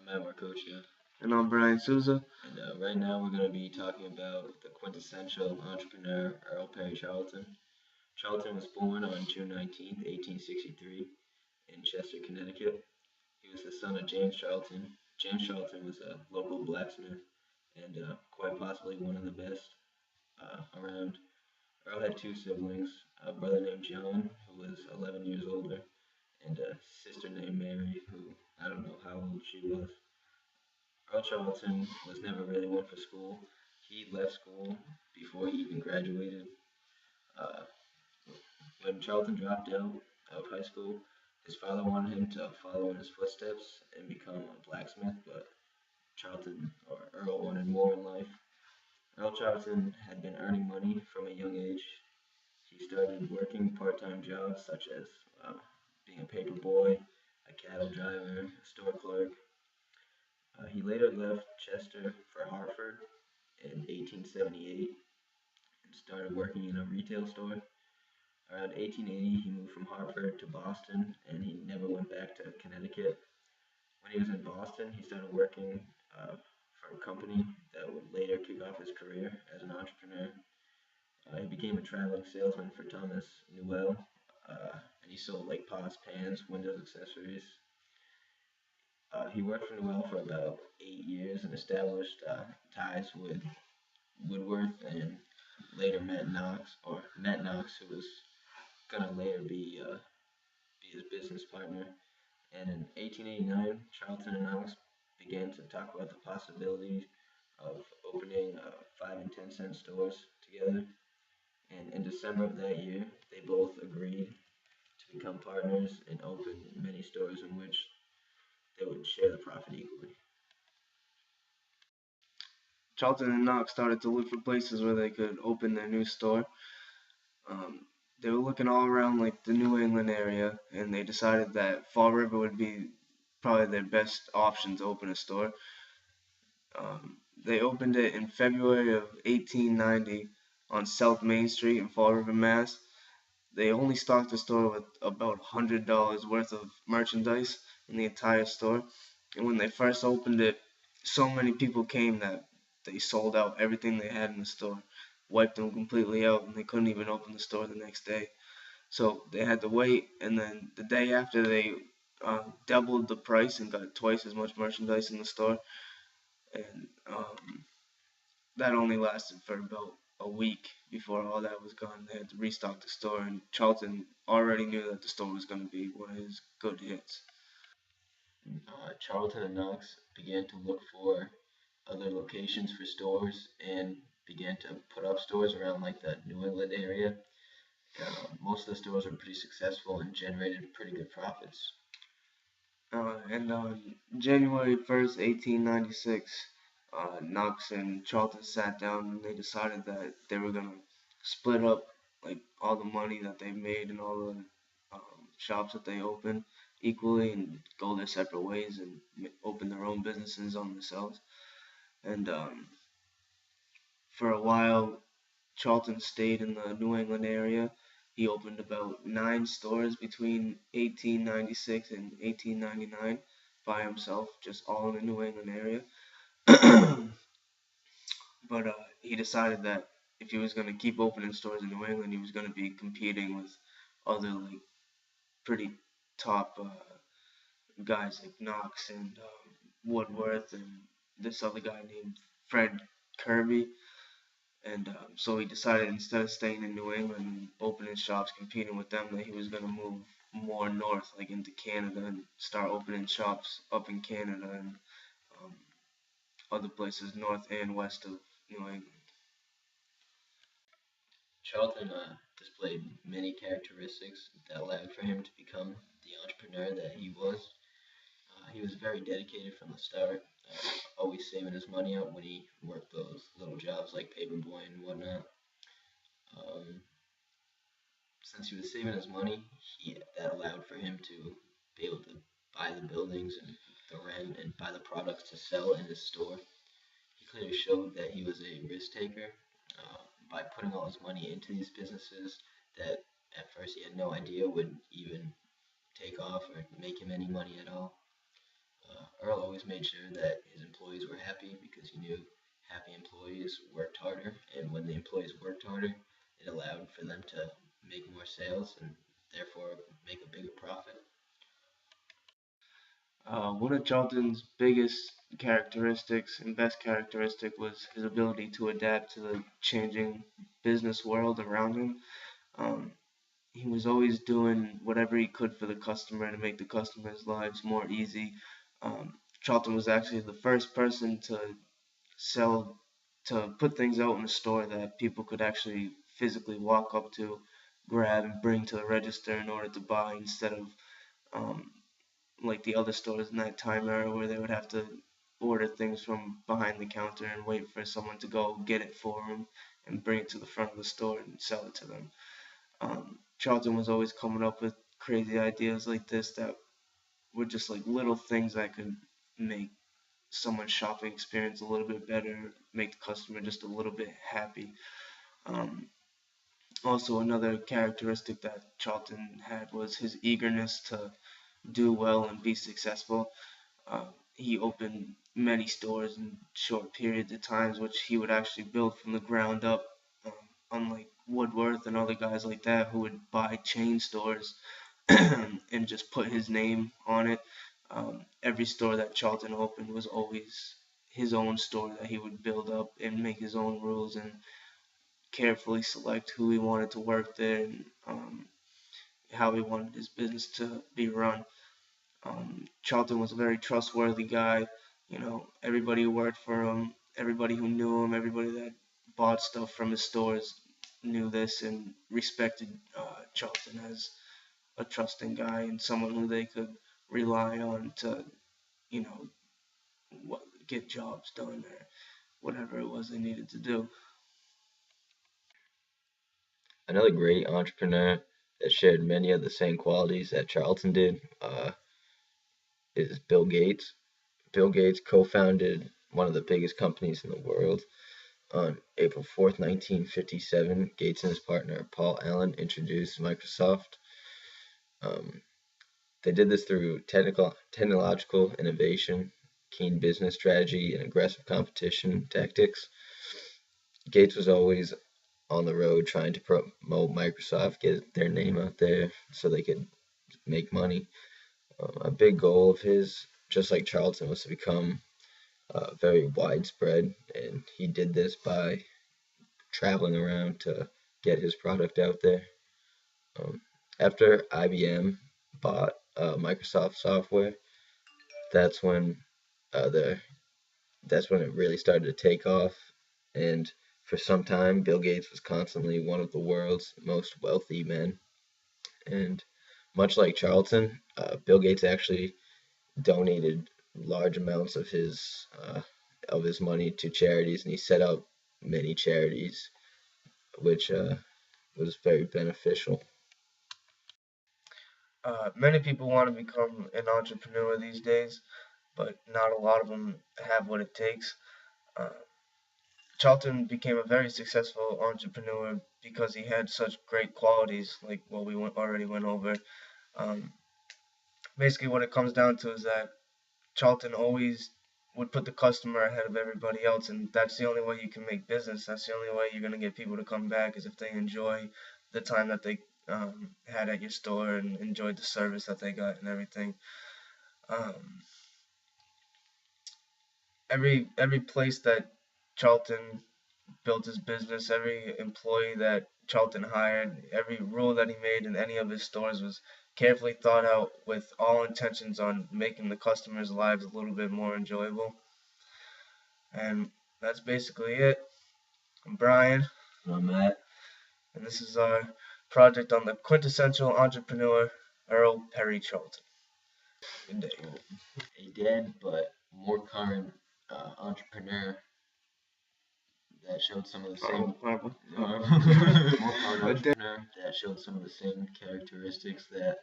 I'm Matt Marcocia, And I'm Brian Souza. and right now we're going to be talking about the quintessential entrepreneur, Earl Perry Charlton. Charlton was born on June 19th, 1863, in Chester, Connecticut. He was the son of James Charlton. James Charlton was a local blacksmith and quite possibly one of the best around. Earl had two siblings, a brother named John, who was 11 years older, and a sister named Mary, who I don't know how old she was. Earl Charlton was never really one for school. He left school before he even graduated. Uh, when Charlton dropped out of high school, his father wanted him to follow in his footsteps and become a blacksmith, but Charlton or Earl wanted more in life. Earl Charlton had been earning money from a young age. He started working part-time jobs such as being a paper boy, a cattle driver, a store clerk. He later left Chester for Hartford in 1878 and started working in a retail store. Around 1880, he moved from Hartford to Boston and he never went back to Connecticut. When he was in Boston, he started working for a company that would later kick off his career as an entrepreneur. He became a traveling salesman for Thomas Newell, and he sold like pots, pans, windows, accessories. He worked for Newell for about 8 years and established ties with Woodworth and later Matt Knox, who was gonna later be his business partner. And in 1889, Charlton and Knox began to talk about the possibility of opening 5 and 10 cent stores together. And in December of that year, they both agreed to become partners and open many stores in which they would share the profit equally. Charlton and Knox started to look for places where they could open their new store. Um, they were looking all around like the New England area, and they decided that Fall River would be probably their best option to open a store. They opened it in February of 1890 on South Main Street in Fall River, Mass. They only stocked the store with about $100 worth of merchandise in the entire store. And when they first opened it, so many people came that they sold out everything they had in the store, wiped them completely out, and they couldn't even open the store the next day. So they had to wait, and then the day after they doubled the price and got twice as much merchandise in the store. And that only lasted for about a week before all that was gone. They had to restock the store, and Charlton already knew that the store was going to be one of his good hits. Charlton and Knox began to look for other locations for stores and began to put up stores around like the New England area. Most of the stores were pretty successful and generated pretty good profits. And on January 1st, 1896, Knox and Charlton sat down and they decided that they were going to split up like all the money that they made and all the shops that they opened equally and go their separate ways and open their own businesses on themselves. And for a while, Charlton stayed in the New England area. He opened about 9 stores between 1896 and 1899 by himself, just all in the New England area. But he decided that if he was going to keep opening stores in New England, he was going to be competing with other like pretty top guys like Knox and Woodworth and this other guy named Fred Kirby. And so he decided instead of staying in New England and opening shops, competing with them, that he was going to move more north, like into Canada, and start opening shops up in Canada and um, other places north and west of New England. Charlton displayed many characteristics that allowed for him to become the entrepreneur that he was. He was very dedicated from the start, always saving his money up when he worked those little jobs like paperboy and whatnot. Um, since he was saving his money, that allowed for him to be able to buy the buildings and the rent and buy the products to sell in his store. He clearly showed that he was a risk taker by putting all his money into these businesses that at first he had no idea would even take off or make him any money at all. Earl always made sure that his employees were happy because he knew happy employees worked harder, and when the employees worked harder, it allowed for them to make more sales and therefore make a bigger profit. One of Charlton's biggest characteristics and best characteristic was his ability to adapt to the changing business world around him. Um, he was always doing whatever he could for the customer to make the customers' lives more easy. Charlton was actually the first person to sell, to put things out in the store that people could actually physically walk up to, grab, and bring to the register in order to buy instead of um, like the other stores in that time era where they would have to order things from behind the counter and wait for someone to go get it for them and bring it to the front of the store and sell it to them. Charlton was always coming up with crazy ideas like this that were just like little things that could make someone's shopping experience a little bit better, make the customer just a little bit happy. Um, Also, another characteristic that Charlton had was his eagerness to do well and be successful. He opened many stores in short periods of times, which he would actually build from the ground up. Um, Unlike Woodworth and other guys like that who would buy chain stores and just put his name on it. Every store that Charlton opened was always his own store that he would build up and make his own rules and carefully select who he wanted to work there and how he wanted his business to be run. Charlton was a very trustworthy guy. You know, everybody who worked for him, everybody who knew him, everybody that bought stuff from his stores knew this and respected Charlton as a trusting guy and someone who they could rely on to, you know, get jobs done or whatever it was they needed to do. Another great entrepreneur that shared many of the same qualities that Charlton did is Bill Gates. Bill Gates co-founded one of the biggest companies in the world. On April 4th, 1957, Gates and his partner Paul Allen introduced Microsoft. Um, they did this through technological innovation, keen business strategy, and aggressive competition tactics. Gates was always on the road trying to promote Microsoft, get their name out there so they could make money. A big goal of his, just like Charlton, was to become very widespread, and he did this by traveling around to get his product out there. Um, After IBM bought Microsoft software, that's when the that's when it really started to take off. And for some time, Bill Gates was constantly one of the world's most wealthy men. And much like Charlton, Bill Gates actually donated large amounts of his money to charities, and he set up many charities, which was very beneficial. Many people want to become an entrepreneur these days, but not a lot of them have what it takes. Uh, Charlton became a very successful entrepreneur because he had such great qualities, like what we already went over. Um, Basically, what it comes down to is that Charlton always would put the customer ahead of everybody else, and that's the only way you can make business. That's the only way you're gonna get people to come back is if they enjoy the time that they had at your store and enjoyed the service that they got and everything. Um, every place that Charlton built his business, every employee that Charlton hired, every rule that he made in any of his stores was carefully thought out with all intentions on making the customers' lives a little bit more enjoyable. And that's basically it. I'm Brian, I'm Matt. and this is our project on the quintessential entrepreneur, Earl Perry Charlton. Good day. A dead but more current entrepreneur that showed some of the same more current entrepreneur that showed some of the same characteristics that